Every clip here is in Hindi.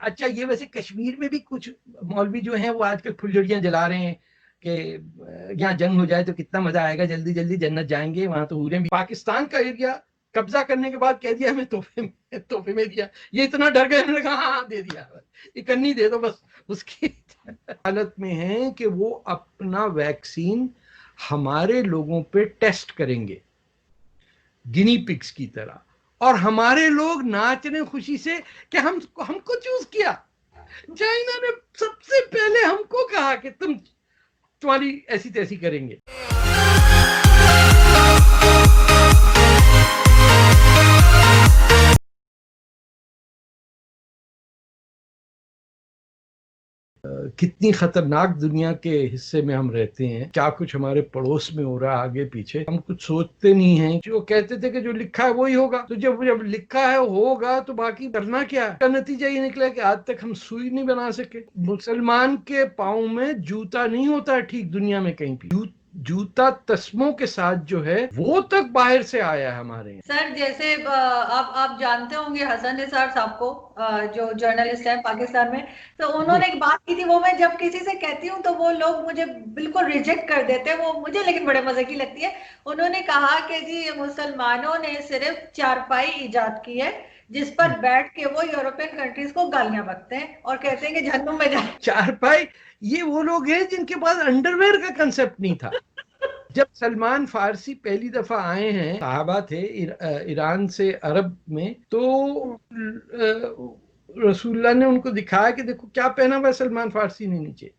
अच्छा, ये वैसे कश्मीर में भी कुछ मौलवी जो हैं वो आजकल फुलझड़ियां जला रहे हैं कि यहाँ जंग हो जाए तो कितना मजा आएगा, जल्दी जल्दी जन्नत जाएंगे, वहां तो हूरें भी। पाकिस्तान का एरिया कब्जा करने के बाद कह दिया हमें तोहफे में दिया। ये इतना डर गए, मैंने कहा हाँ दे दिया, इकन्नी दे दो बस। उसकी हालत में है कि वो अपना वैक्सीन हमारे लोगों पे टेस्ट करेंगे गिनी पिग्स की तरह, और हमारे लोग नाच रहे खुशी से कि हमको चूज किया। चाइना ने सबसे पहले हमको कहा कि तुम्हारी ऐसी तैसी करेंगे। कितनी खतरनाक दुनिया के हिस्से में हम रहते हैं, क्या कुछ हमारे पड़ोस में हो रहा है आगे पीछे, हम कुछ सोचते नहीं हैं। जो कहते थे कि जो लिखा है वही होगा, तो जब जब लिखा है होगा तो बाकी करना क्या है। का नतीजा ये निकला कि आज तक हम सुई नहीं बना सके। मुसलमान के पाँव में जूता नहीं होता है ठीक दुनिया में कहीं भी, जूता तस्मों के साथ जो है वो तक बाहर से आया है हमारे यहाँ। सर जैसे आप जानते होंगे हसन निसार साहब को, जो जर्नलिस्ट है पाकिस्तान में। तो जी। उन्होंने एक बात की थी, वो मैं जब किसी से कहती हूँ तो वो लोग मुझे बिल्कुल रिजेक्ट कर देते हैं, वो मुझे लेकिन बड़े मजे की लगती है। उन्होंने कहा कि जी मुसलमानों ने सिर्फ चारपाई इजाद की है जिस पर बैठ के वो यूरोपियन कंट्रीज को गालियां बकते हैं और कहते हैं कि जहन्नुम में जाए। चारपाई, ये वो लोग हैं जिनके पास अंडरवेयर का कंसेप्ट नहीं था। जब सलमान फारसी पहली दफा आए हैं, साहबा थे ईरान से अरब में, तो रसूलुल्लाह ने उनको दिखाया कि देखो क्या पहना हुआ है सलमान फारसी ने नीचे।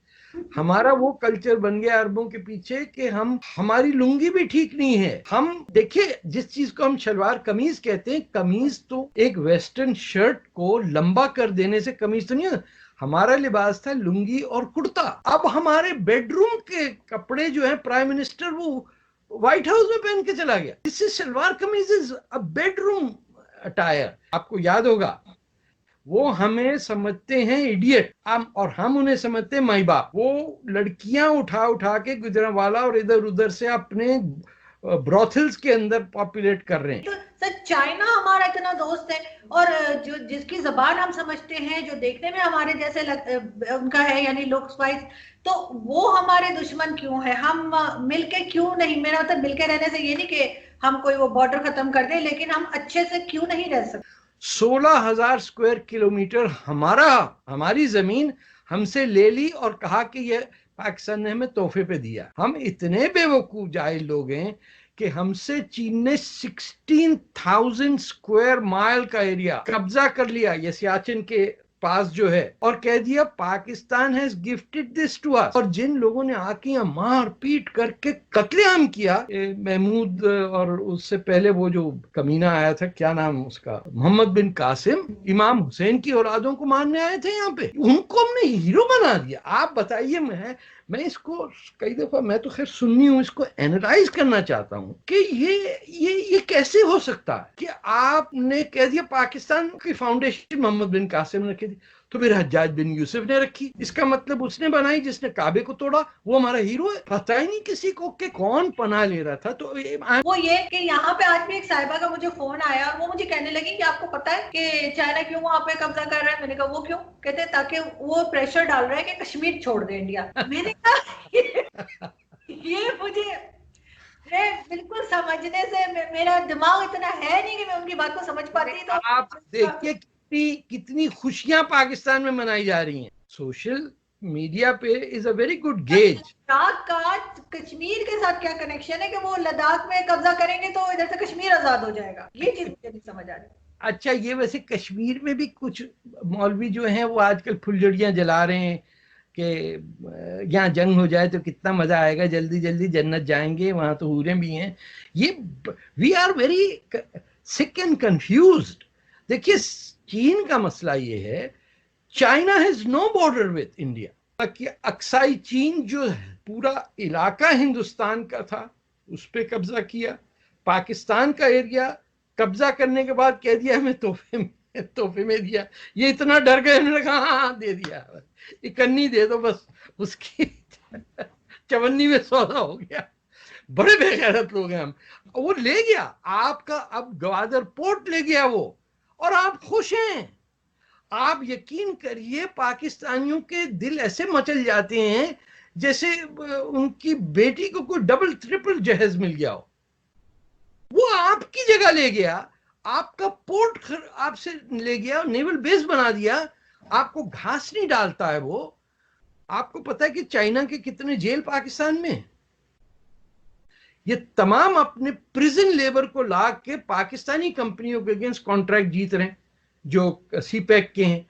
हमारा वो कल्चर बन गया अरबों के पीछे कि हमारी लुंगी भी ठीक नहीं है। हम देखिए, जिस चीज को हम शलवार कमीज कहते हैं, कमीज तो एक वेस्टर्न शर्ट को लंबा कर देने से कमीज तो नहीं है। हमारा लिबास था लुंगी और कुर्ता। अब हमारे बेडरूम के कपड़े जो है, प्राइम मिनिस्टर वो व्हाइट हाउस में पहन के चला गया। This is salwar kameez is a bedroom attire. आपको याद होगा, वो हमें समझते हैं इडियट, और हम उन्हें समझते हैं माई बाप। वो लड़कियां उठा उठा के गुजरांवाला और इधर उधर से अपने ब्रॉथल्स के अंदर पॉपुलेट कर रहे हैं। तो सर चाइना हमारा इतना दोस्त है, और जो जिसकी जबान हम समझते हैं, जो देखने में हमारे जैसे उनका है यानी लुक्स वाइज, तो वो हमारे दुश्मन क्यों है? हम मिलके क्यों नहीं, मेरा मतलब मिलके रहने से ये नहीं कि हम कोई वो बॉर्डर खत्म कर दें, लेकिन हम अच्छे से क्यों नहीं रह सकते? 16,000 स्क्वायर किलोमीटर हमारी जमीन हमसे ले ली और कहा कि ये पाकिस्तान ने हमें तोहफे पे दिया। हम इतने बेवकूफ जाहिल लोग हैं कि हमसे चीन ने 16,000 स्क्वायर माइल का एरिया कब्जा कर लिया, ये सियाचिन के पास जो है, और कह दिया Pakistan has gifted this to us. और जिन लोगों ने आके मार पीट करके कत्लेआम किया, महमूद और उससे पहले वो जो कमीना आया था, क्या नाम उसका, मोहम्मद बिन कासिम, इमाम हुसैन की औलादों को मारने आए थे यहाँ पे, उनको हमने हीरो बना दिया। आप बताइए, मैं इसको कई दफा, मैं तो खैर सुन्नी हूं, इसको एनालाइज करना चाहता हूं कि ये कैसे हो सकता है कि आपने कह दिया पाकिस्तान की फाउंडेशन मोहम्मद बिन कासिम ने रखी थी, तो फिर हज्जाज बिन यूसुफ ने रखी। इसका मतलब उसने बनाई जिसने काबे को तोड़ा, वो हमारा हीरो है। पता ही नहीं किसी को कि कौन पनाह ले रहा था। तो वो ये कि यहाँ पे आज भी एक साहिबा का मुझे फोन आया और वो मुझे कहने लगी कि आपको पता है कि चाइना क्यों वहां पे कब्जा कर रहा है? मैंने कहा वो क्यों? कहते ताकि वो प्रेशर डाल रहा है कि कश्मीर छोड़ दे इंडिया। मैंने कहा ये मुझे, मैं बिल्कुल समझने से मेरा दिमाग इतना है नहीं कि मैं उनकी बात को समझ पाती। तो आप देखिए कितनी कितनी खुशियां पाकिस्तान में मनाई जा रही हैं। सोशल मीडिया पे is a very good gauge. Ladakh का कश्मीर के साथ क्या कनेक्शन है कि वो लद्दाख में कब्जा करेंगे तो इधर से कश्मीर आजाद हो जाएगा? ये चीज मुझे नहीं समझ आ रही। अच्छा, ये वैसे कश्मीर में भी कुछ मौलवी जो हैं वो आजकल फुलझड़ियां जला रहे हैं कि यहाँ जंग हो जाए तो कितना मजा आएगा, जल्दी जल्दी जन्नत जाएंगे, वहां तो हूरें भी हैं। ये we are very sick and confused. देखिए, चीन का मसला ये है, China has no border with India. कि अक्साई चीन जो पूरा इलाका हिंदुस्तान का था उस पर कब्जा किया। पाकिस्तान का एरिया कब्जा करने के बाद कह दिया हमें तोहफे में दिया। ये इतना डर गए, उन्होंने कहा हाँ दे दिया, इकन्नी दे दो बस। उसकी चवन्नी में सौदा हो गया। बड़े बेगैरत लोग हैं हम। वो ले गया आपका, अब ग्वादर पोर्ट ले गया वो, और आप खुश हैं। आप यकीन करिए पाकिस्तानियों के दिल ऐसे मचल जाते हैं जैसे उनकी बेटी को कोई डबल ट्रिपल जहेज मिल गया हो। वो आपकी जगह ले गया, आपका पोर्ट आपसे ले गया, नेवल बेस बना दिया, आपको घास नहीं डालता है वो। आपको पता है कि चाइना के कितने जेल पाकिस्तान में? ये तमाम अपने प्रिजन लेबर को ला के पाकिस्तानी कंपनियों के अगेंस्ट कॉन्ट्रैक्ट जीत रहे हैं, जो सीपैक के हैं,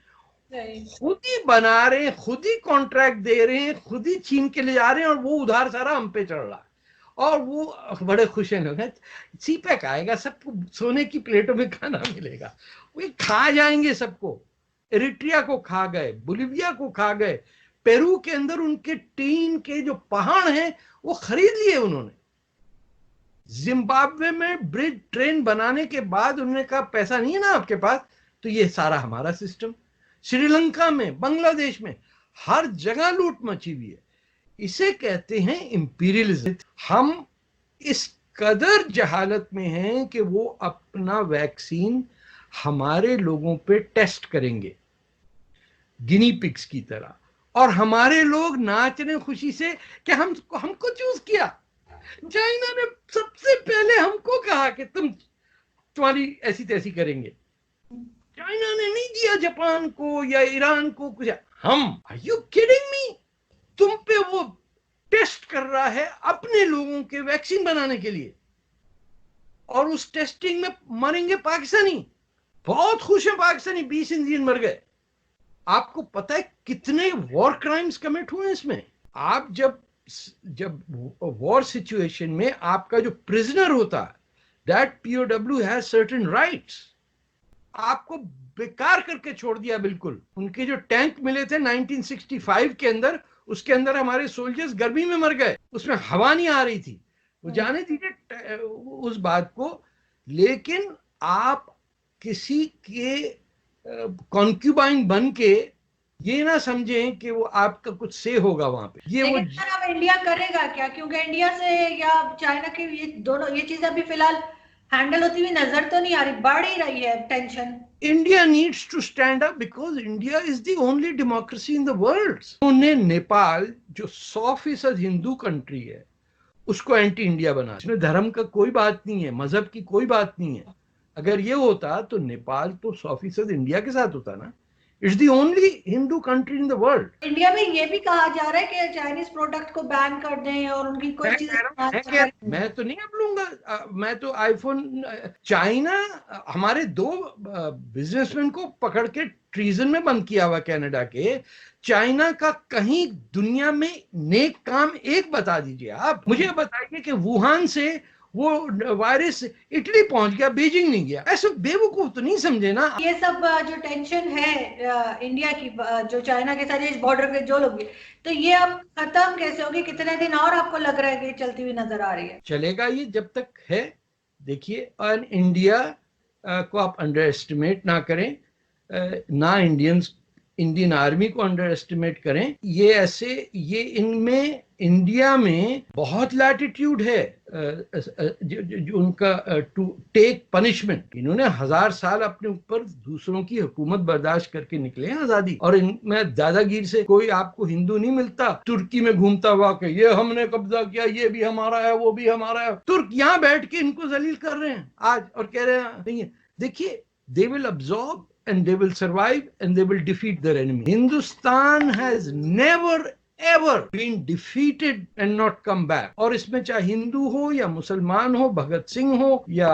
खुद ही बना रहे हैं, खुद ही कॉन्ट्रैक्ट दे रहे हैं, खुद ही छीन के ले जा रहे हैं, और वो उधार सारा हम पे चढ़ रहा है। और वो बड़े खुश हैं लोग, सीपैक आएगा, सबको सोने की प्लेटों में खाना मिलेगा, वो खा जाएंगे सबको। एरिट्रिया को खा गए, बोलिविया को खा गए, पेरू के अंदर उनके टीन के जो पहाड़ हैं वो खरीद लिए उन्होंने। जिम्बाब्वे में ब्रिज ट्रेन बनाने के बाद उन्होंने कहा पैसा नहीं है ना आपके पास, तो ये सारा हमारा सिस्टम। श्रीलंका में, बांग्लादेश में, हर जगह लूट मची हुई है। इसे कहते हैं इंपीरियलिज्म। हम इस कदर जहालत में हैं कि वो अपना वैक्सीन हमारे लोगों पे टेस्ट करेंगे गिनी पिग्स की तरह, और हमारे लोग नाच रहे खुशी से कि हमको चूज किया। चाइना ने सबसे पहले हमको कहा कि तुम्हारी ऐसी तैसी करेंगे। चाइना ने नहीं दिया जापान को या ईरान को कुछ। हम, आर यू किडिंग मी? तुम पे वो टेस्ट कर रहा है अपने लोगों के वैक्सीन बनाने के लिए, और उस टेस्टिंग में मरेंगे पाकिस्तानी। बहुत खुश है पाकिस्तानी, 20 इंडियन मर गए। आपको पता है कितने वॉर क्राइम्स कमिट हुए इसमें? आप जब वॉर सिचुएशन में आपका जो प्रिजनर होता है, that POW has certain rights, आपको बेकार करके छोड़ दिया बिल्कुल। उनके जो टैंक मिले थे 1965 के अंदर, उसके अंदर हमारे सोल्जर्स गर्मी में मर गए, उसमें हवा नहीं आ रही थी। वो जाने दीजिए उस बात को, लेकिन आप किसी के कॉन्क्यूबाइन बन के ये ना समझें कि वो आपका कुछ से होगा वहां पे। ये वो अब इंडिया करेगा क्या? क्योंकि इंडिया से या चाइना की ये दोनों ये चीजें अभी फिलहाल हैंडल होती हुई नजर तो नहीं आ रही, बढ़ ही रही है tension. India needs to stand up because India is the only democracy in the world. उन्हें नेपाल जो 100% हिंदू कंट्री है उसको एंटी इंडिया बना। इसमें धर्म का कोई बात नहीं है, मजहब की कोई बात नहीं है। अगर ये होता तो नेपाल तो 100% इंडिया के साथ होता ना। It's the only Hindu country in the world. India में ये भी कहा जा रहा है कि चाइनीज प्रोडक्ट को बैन कर दें और उनकी कोई चीज। मैं तो नहीं अब लूंगा, मैं तो आईफोन। चाइना हमारे 2 बिजनेसमैन को पकड़ के ट्रीजन में बंद किया हुआ कनाडा के। चाइना का कहीं दुनिया में नेक काम एक बता दीजिए आप मुझे। बताइए कि वुहान से वो वायरस इटली पहुंच गया, बीजिंग नहीं गया। ऐसे बेवकूफ तो नहीं समझे ना। ये सब जो टेंशन है इंडिया की जो चाइना के साथ इस बॉर्डर पे जो लोग, तो ये अब खत्म कैसे होगी? कितने दिन और आपको लग रहा है कि चलती हुई नजर आ रही है? चलेगा ये जब तक है। देखिए, और इंडिया को आप अंडर एस्टिमेट ना करें, ना इंडियन आर्मी को अंडर एस्टिमेट करें। ये ऐसे, ये इनमें इंडिया में बहुत लैटिट्यूड है जो उनका टू टेक पनिशमेंट। इन्होंने 1000 साल अपने ऊपर दूसरों की हुकूमत बर्दाश्त करके निकले हैं आजादी। और इनमें दादागिरी से कोई आपको हिंदू नहीं मिलता तुर्की में घूमता हुआ कि ये हमने कब्जा किया, ये भी हमारा है, वो भी हमारा है। तुर्क यहाँ बैठ के इनको जलील कर रहे हैं आज और कह रहे हैं नहीं है। देखिए, they will absorb and they will survive and they will defeat their enemy. Hindustan has never ever been defeated and not come back. और इसमें चाहे हिंदू हो या मुसलमान हो, भगत सिंह हो या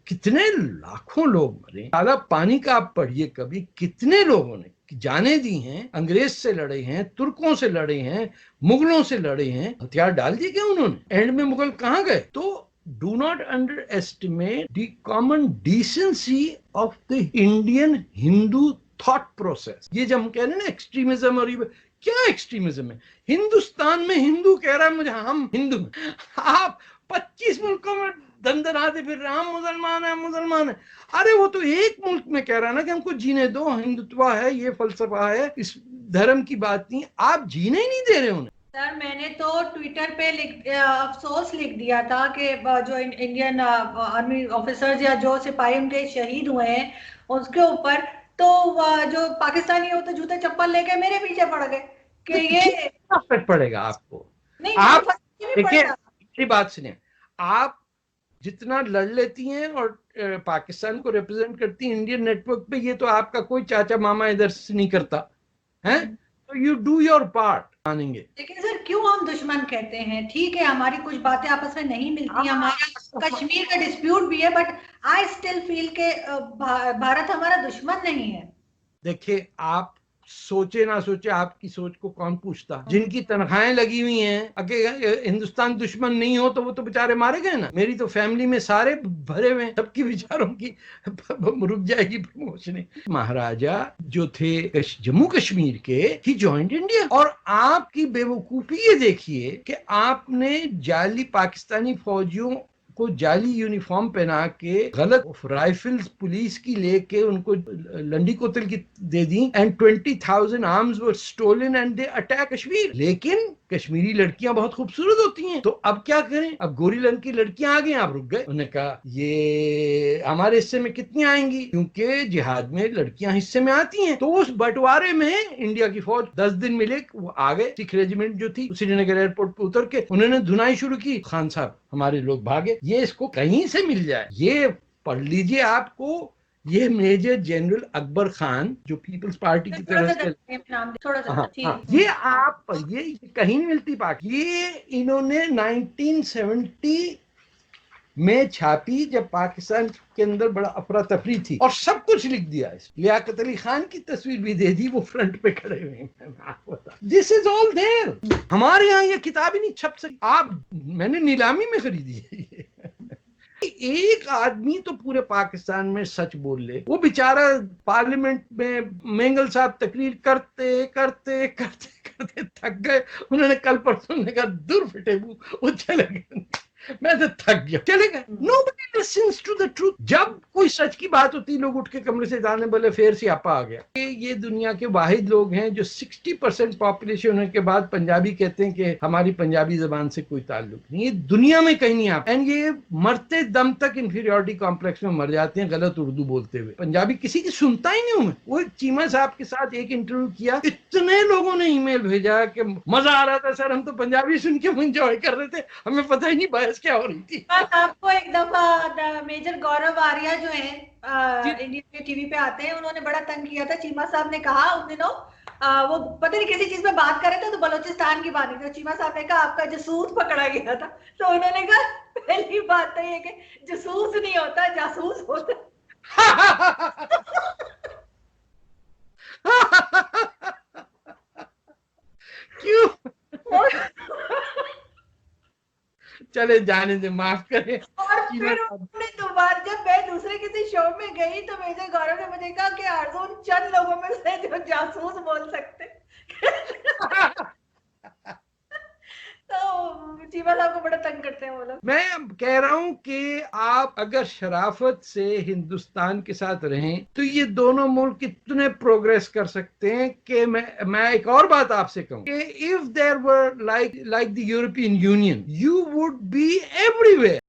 कितने लाखों लोग मरे। ताला पानी का आप पढ़िए कभी, कितने लोगों ने जाने दी हैं, अंग्रेज से लड़े हैं, तुर्कों से लड़े हैं, मुगलों से लड़े हैं, हथियार डाल दिए क्या उन्होंने? एंड में मुगल कहाँ गए? तो do not underestimate the common decency of the Indian Hindu thought process. ये जब हम कह रहे हैं ना एक्सट्रीमिज्म, और ये क्या एक्सट्रीमिज्म है? हिंदुस्तान में हिंदू कह रहा है मुझे हम हिंदू, आप 25 मुल्कों में दंदनाते फिर रहे हम मुसलमान है, मुसलमान है। अरे वो तो एक मुल्क में कह रहा है ना कि हमको जीने दो, हिंदुत्व है, ये फलसफा है, इस धर्म की बात नहीं। आप जीने ही नहीं दे रहे उन्हें। सर, मैंने तो ट्विटर पे अफसोस लिख दिया था कि जो इंडियन आर्मी ऑफिसर्स या जो सिपाही उनके शहीद हुए हैं उसके ऊपर तो जो पाकिस्तानी है वो तो जूते चप्पल लेके मेरे पीछे पड़ गए कि ये फर्क पड़ेगा आपको। नहीं, आप फर्क देखिए, पड़ेगा। मेरी बात सुनिए, आप जितना लड़ लेती हैं और पाकिस्तान को रिप्रेजेंट करती हैं इंडियन नेटवर्क पे, ये तो आपका कोई चाचा मामा इधर से नहीं करता है, तो यू डू योर पार्ट, मानेंगे। लेकिन सर क्यों हम दुश्मन कहते हैं? ठीक है, हमारी कुछ बातें आपस में नहीं मिलती, हमारा कश्मीर का डिस्प्यूट भी है, बट आई स्टिल फील के भारत हमारा दुश्मन नहीं है। देखिए, आप सोचे ना सोचे, आपकी सोच को कौन पूछता? जिनकी तनख्वाहें लगी हुई हैं, अगर हिंदुस्तान दुश्मन नहीं हो तो वो तो बेचारे मारे गए ना। मेरी तो फैमिली में सारे भरे हुए हैं, सबकी बेचारों की रुक जाएगी प्रमोशन। महाराजा जो थे जम्मू कश्मीर के, ही जॉइंड इंडिया। और आपकी बेवकूफी ये देखिए कि आपने जाली पाकिस्तानी फौजियों को जाली यूनिफॉर्म पहना के गलत राइफल्स पुलिस की लेके उनको लंडी कोतल की दे दी, and 20,000 arms were stolen and they attack Kashmir. लेकिन कश्मीरी लड़कियां बहुत खूबसूरत होती हैं, तो अब क्या करें? अब गोरीलन की लड़कियां आ गई, आप रुक गए। उन्होंने कहा ये हमारे हिस्से में कितनी आएंगी, क्योंकि जिहाद में लड़कियां हिस्से में आती हैं। तो उस बंटवारे में इंडिया की फौज 10 दिन मिले, वो आ गए। सिख रेजिमेंट जो थी श्रीनगर एयरपोर्ट पर उतर के उन्होंने धुनाई शुरू की, खान साहब हमारे लोग भागे। ये इसको कहीं से मिल जाए, ये पढ़ लीजिए। आपको ये मेजर जनरल अकबर खान जो पीपल्स पार्टी की तरफ से, ये आप ये कहीं नहीं मिलती पाक। ये इन्होंने 1970 में छापी, जब पाकिस्तान के अंदर बड़ा अफरा तफरी थी, और सब कुछ लिख दिया है। लियाकत अली खान की तस्वीर भी दे दी, वो फ्रंट पे खड़े हुए हैं। This is all there. हमारे यहाँ ये किताब ही नहीं छप सकती। आप, मैंने नीलामी में खरीदी है। एक आदमी तो पूरे पाकिस्तान में सच बोल ले, वो बेचारा पार्लियामेंट में मेंगल साहब तकरीर करते करते करते करते थक गए। उन्होंने कल परसों ने कहा दूर फिटे वो चले गए। मैं तो थक गया, चले गए। Nobody listens to the truth। जब कोई सच की बात होती, लोग उठ के कमरे से जाने बोले फेर सियापा आ गया। ये दुनिया के वाहिद लोग हैं जो 60% पॉपुलेशन होने के बाद पंजाबी कहते हैं कि हमारी पंजाबी जबान से कोई ताल्लुक नहीं। ये दुनिया में कहीं नहीं आप, एंड ये मरते दम तक इंफीरियरिटी कॉम्प्लेक्स में मर जाते हैं गलत उर्दू बोलते हुए। पंजाबी किसी की सुनता ही नहीं हूं मैं। वो चीमा साहब के साथ एक इंटरव्यू किया, इतने लोगों ने ईमेल भेजा कि मजा आ रहा था सर, हम तो पंजाबी सुन के एंजॉय कर रहे थे, हमें पता ही नहीं बहस क्या हो रही थी। आपको एक दफा मेजर गौरव आर्या जो है इंडिया के टीवी पे आते हैं, उन्होंने बड़ा तंग किया था। चीमा साहब ने कहा उन दिनों वो पता नहीं किसी चीज में बात कर रहे थे, तो बलोचिस्तान की बात नहीं थी। चीमा साहब ने कहा आपका जसूस पकड़ा गया था, तो उन्होंने कहा पहली बात तो ये कि जसूस नहीं होता, जासूस होता। क्यों? चले जाने दे, माफ करें। और फिर उन्होंने दोबारा, जब मैं दूसरे किसी शो में गई, तो मेजर गौरव ने मुझे कहा कि अर्जुन चंद लोगों में से जो जासूस बोल सकते। तो चीमा साहब को बड़ा तंग करते हैं वो लोग। मैं कह रहा हूं कि आप अगर शराफत से हिंदुस्तान के साथ रहें तो ये दोनों मुल्क कितने प्रोग्रेस कर सकते हैं। कि मैं एक और बात आपसे कहूं कि if there were like the European Union, you would be everywhere.